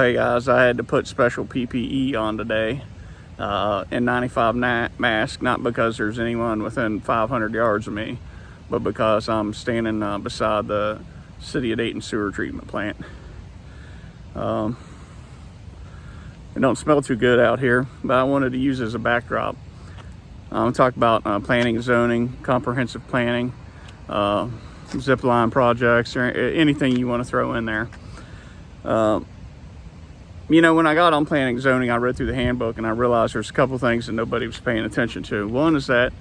Hey guys, I had to put special PPE on today, N95 mask, not because there's anyone within 500 yards of me, but because I'm standing beside the City of Dayton sewer treatment plant. It don't smell too good out here, but I wanted to use it as a backdrop. Talk about planning and zoning, comprehensive planning, zip line projects, or anything you want to throw in there. You know, when I got on planning and zoning, I read through the handbook and I realized there's a couple things that nobody was paying attention to. One is that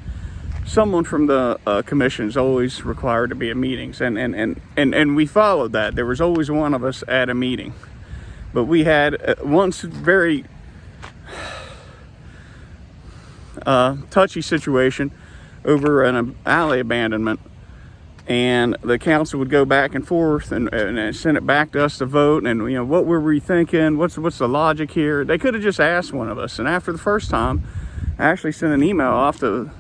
someone from the commission is always required to be at meetings, and we followed that. There was always one of us at a meeting. But we had one very touchy situation over an alley abandonment, and the council would go back and forth and send it back to us to vote. And you know, what were we thinking? What's the logic here? They could have just asked one of us. And after the first time, I actually sent an email off to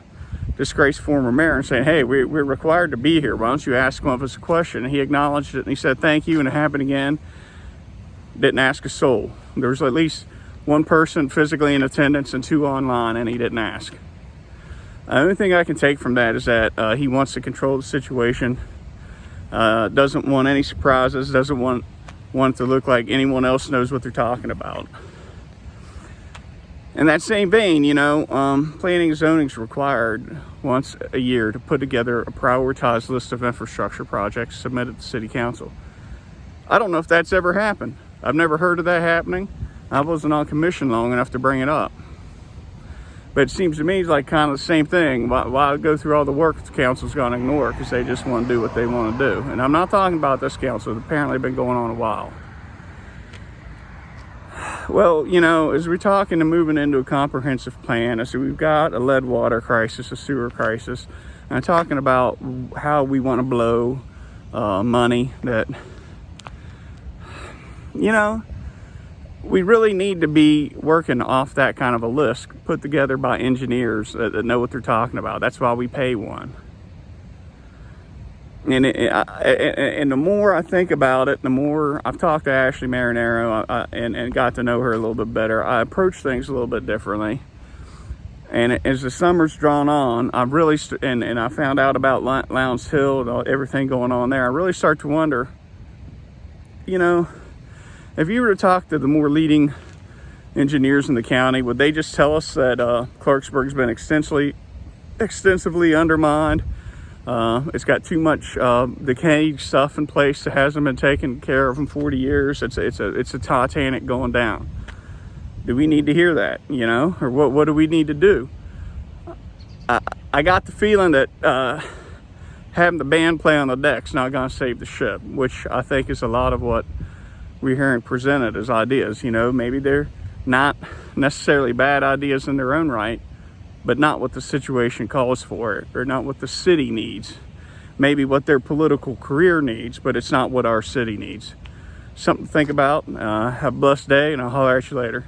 disgraced former mayor and saying, hey, we're required to be here. Why don't you ask one of us a question? And he acknowledged it and he said thank you, and it happened again. Didn't ask a soul. There was at least one person physically in attendance and 2 online, and he didn't ask. The only thing I can take from that is that he wants to control the situation, doesn't want any surprises, doesn't want it to look like anyone else knows what they're talking about. In that same vein, you know, planning and zoning is required once a year to put together a prioritized list of infrastructure projects submitted to City Council. I don't know if that's ever happened. I've never heard of that happening. I wasn't on commission long enough to bring it up. But it seems to me like kind of the same thing. Why go through all the work the council's going to ignore because they just want to do what they want to do? And I'm not talking about this council. It's apparently been going on a while. Well, you know, as we're talking and moving into a comprehensive plan, as we've got a lead water crisis, a sewer crisis, and I'm talking about how we want to blow money that, you know, we really need to be working off that kind of a list put together by engineers that know what they're talking about. That's why we pay one. And the more I think about it, the more I've talked to Ashley Marinero and got to know her a little bit better, I approach things a little bit differently. And as the summer's drawn on, I've really, and I found out about Lowndes Hill and everything going on there, I really start to wonder, you know, if you were to talk to the more leading engineers in the county, would they just tell us that Clarksburg's been extensively undermined? It's got too much decayed stuff in place that hasn't been taken care of in 40 years. It's a Titanic going down. Do we need to hear that, you know? Or what do we need to do? I got the feeling that having the band play on the deck's not going to save the ship, which I think is a lot of what we're hearing presented as ideas. You know, maybe they're not necessarily bad ideas in their own right, but not what the situation calls for, or not what the city needs. Maybe what their political career needs, but it's not what our city needs. Something to think about. Have a blessed day, and I'll holler at you later.